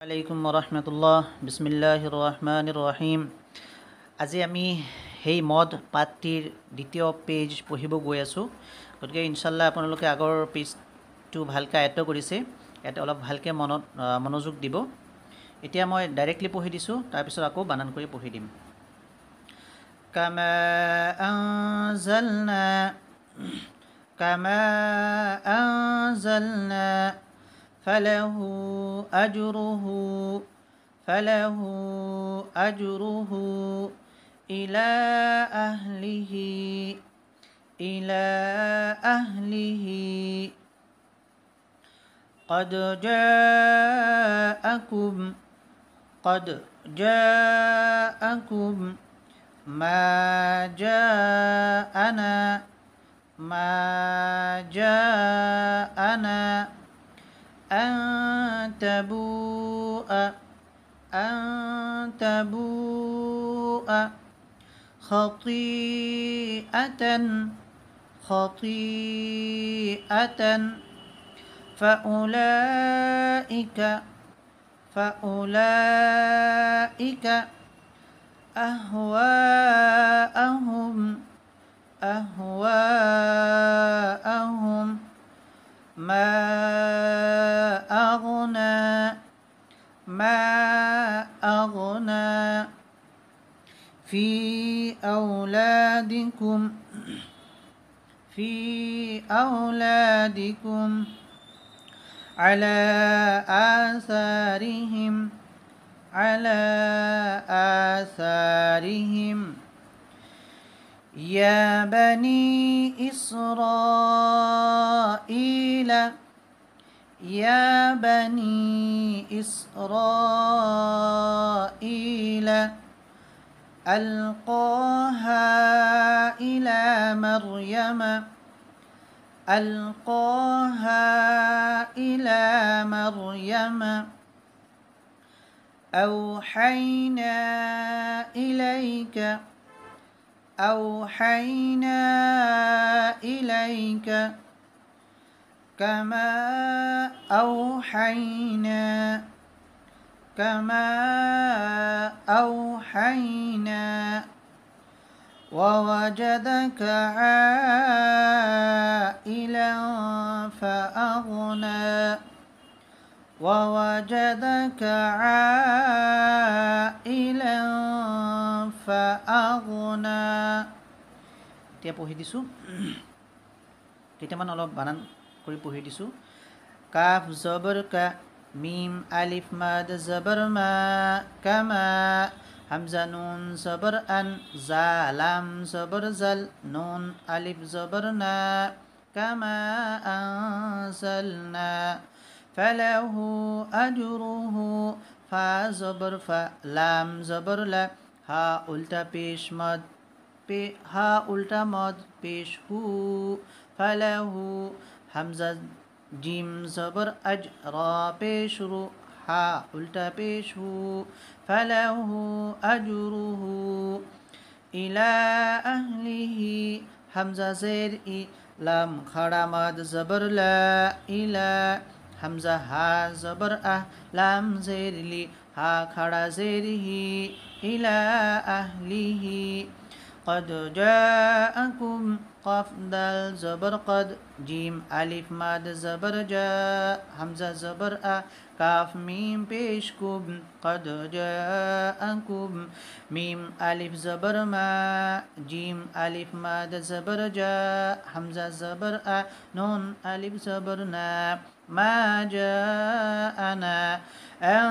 আলাইকুম ওরহমতুল্লাহ বিসমিল্লাহির রহমানির রহিম। আজি আমি সেই মদ পাঠটিৰ দ্বিতীয় পেজ পঢ়িব গৈ আছোঁ। গতিকে ইনশাল্লাহ আপোনালোকে আগৰ পেজটো ভালকৈ আয়ত্ব কৰিছে। ইয়াতে অলপ ভালকৈ মনোযোগ দিব। এতিয়া মই ডাইৰেক্টলি পঢ়ি দিছোঁ, তাৰপিছত আকৌ বানান কৰি পঢ়ি দিম। কামা আনজালনা فله أجره إلى أهله قد جاءكم ما جاءنا أن تبوء خطيئة فأولئك أهواءهم ما أغنى في أولادكم على آثارهم يا بني إسرائيل ألقاها إلى مريم أوحينا إليك كما أوحينا ووجدك عائلا فأغنى এতিয়া পঢ়ি দিছোঁ, কেইটামান অলপ বানান কৰি পঢ়ি দিছোঁ। কাফ জবর কা, মিম আলিফ মাদ জবর মা, কামা হামজা নুন জবর আন, জা লাম জবর জাল, নুন আলিফ জবর না, কামা আনজালনা ফালাহু আজরুহু, ফা জবর ফা, লাম জবর লা, হা উল্টা পেশ মদ, হা উল্টা মদ পেশ হু, ফালাহু হামজা জিম জবর আজ, রা পেশ রু, হা উল্টা পেশ হু, ফালাহু আজরুহু ইলা আহলিহি, হামজা জের ই, লাম খাড়া মদ জবর লা, ইলা হামজা হা জবর আহ, লাম জের লি, হা খাড়া জের হি, ইলা আহলিহি قد جاءكم قاف دال زبر قد، جيم ألف ماد زبر جاء، همزة زبر أ، كاف ميم پیش كم، قد جاءكم ميم ألف زبر ما، جيم ألف ماد زبر جاء، همزة زبر أ، نون ألف زبر نا، ما جاءنا أن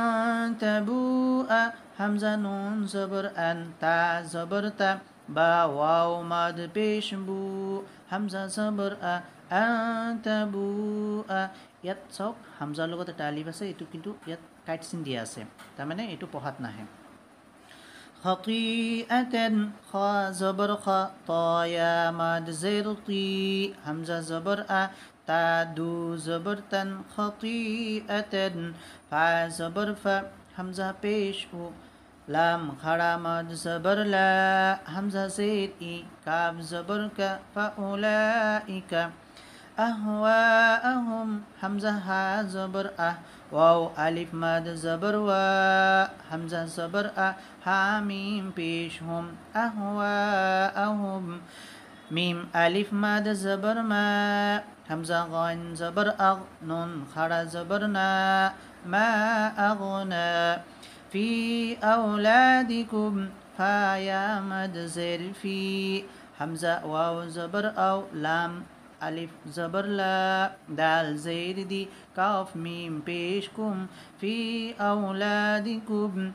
تبوء، همزة نون زبر أن، تا زبر تا، বা ওয়াও মাদ পেশ বু, হামজা জবর আ, আনতাবু আ। ইয়াত চাওক হামজাৰ লগত এটা আলিফ আছে, এইটো কিন্তু ইয়াত কাইট চিন দিয়া আছে, তাৰমানে এইটো পঢ়াত নাহে। খতিআতান, খ জবর খ, ত ইয়া মাদ জেৰ তি, হামজা জবর আ, তা দু জবর তান, খতিআতান, ফা জবর ফা, হামজা পেশ উ, লাম খাড়া মদ জবর লা, হামজা জের ই, কাফ জবর কা, ফাউলাইকা أهواءهم همزة ها زبر واو ألف مد زبر و همزة زبر حاميم بيشهم أهواءهم ميم ألف مد زبر ما همزة غين زبر نون خرا زبرنا ما أغنى في أولادكم فيا مد زر في همزة واو زبر أو لام ألف زبر لا دال زير دي كاف ميم بيشكم في أولادكم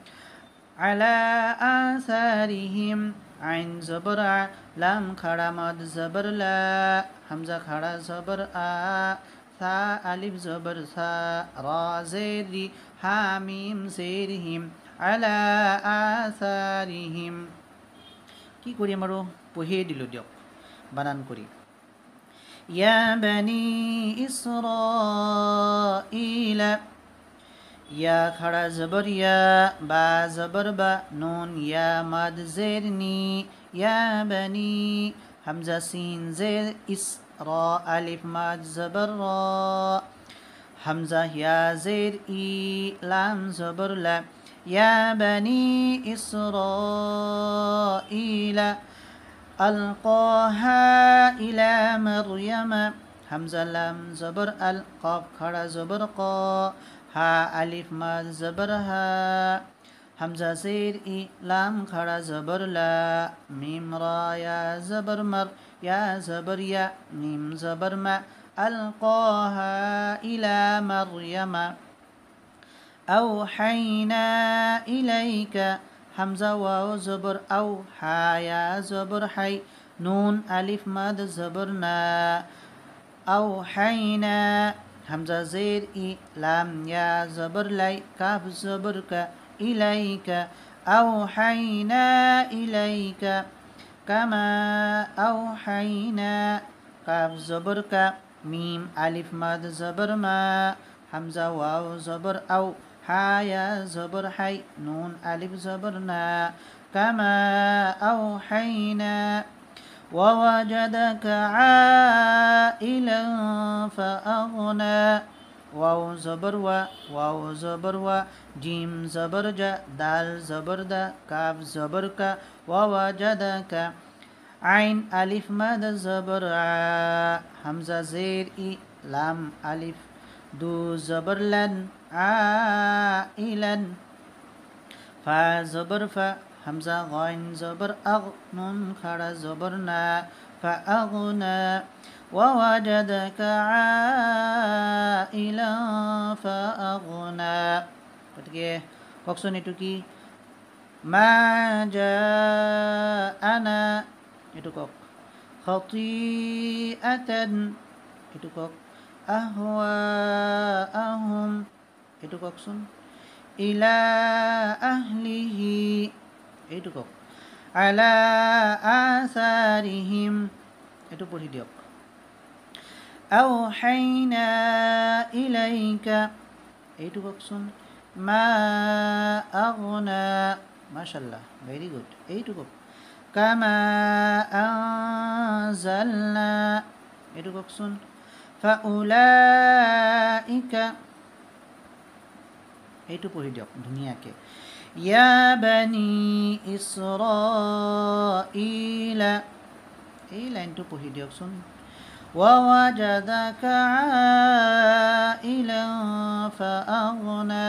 على آثارهم عين زبر لام خڑا مد زبر لا همزة خڑا زبر ثا ألف زبر ثا را زير دي حاميم زيرهم على آثارهم কি কৰিম আৰু পঢ়িয়ে দিলোঁ দিয়ক বানান কৰি يا بني إسرائيل يا خڑا زبر يا با زبر با نون يا مد زيرني يا بني همزة سين زير إسرا ألف مد زبر را همزة يا زير إي لام زبر لا يا بني إسرائيل ألقاها إلى مريم همزة لام زبر القاف خڑا زبر قا ها ألف مد زبر ها همزة زير إي لام خڑا زبر لا ميم را يا زبر مر يا زبر يا ميم زبر ما ألقاها إلى مريم أوحينا إليك همزة واو زبر أو حيا زبر حي نون ألف مد زبرنا أوحينا همزة زير إي لام يا زبر لي كاف زبر ك إليك أوحينا إليك كما أوحينا كاف زبر ك ميم ألف مد زبر ما همزة واو زبر أو حيا زبر حي نون ألف زبرنا كما أوحينا ووجدك عائلا فأغنى واو زبر واو زبر جيم زبر جا دال زبر دا كاف زبر كا ووجدك عين ألف مد زبر همزة زير إي لام ألف دو زبر لن عائلا فا زبر فا همزة غين زبر أغ نون خڑا زبرنا فأغنى ووجدك عائلا فأغنى গতিকে কওকচোন এইটো কি মা জাআনা এইটো কওক খতিআতান এইটো কওক আহওয়াআহুম এইটো কওকচোন ইলা আহলিহি এইটো কওক আলা আসারিহিম এইটো পঢ়ি দিয়ক আওহাইনা ইলাইকা এইটো কওকচোন মা আগনা মাশাআল্লাহ ভেরি গুড এইটো কওক কামা আনজালনা এইটো কওকচোন ফাউলাইকা এইটো পঢ়ি দিয়ক ধুনীয়াকৈ ইয়া বানি ইছৰাইলা এই লাইনটো পঢ়ি দিয়কচোন ووجدك عائلا فأغنى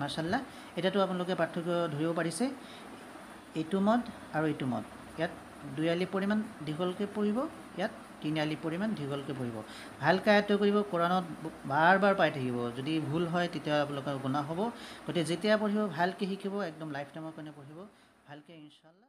মাশাআল্লাহ এটাতো আপোনালোকে পাৰ্থক্য ধৰিব পাৰিছে এইটো মদ আৰু এইটো মদ ইয়াত দুই আলি পৰিমাণ দীঘলকৈ পঢ়িব ইয়াত তিনি আলি পৰিমাণ দীঘলকৈ পঢ়িব ভালকৈ আয়ত্ব কৰিব কোৰাণত বাৰ বাৰ পাই থাকিব যদি ভুল হয় তেতিয়া আপোনালোকৰ গুনাহ হ'ব গতিকে যেতিয়া পঢ়িব ভালকৈ শিকিব একদম লাইফ টাইমৰ কাৰণে পঢ়িব ভালকৈ ইনশাআল্লাহ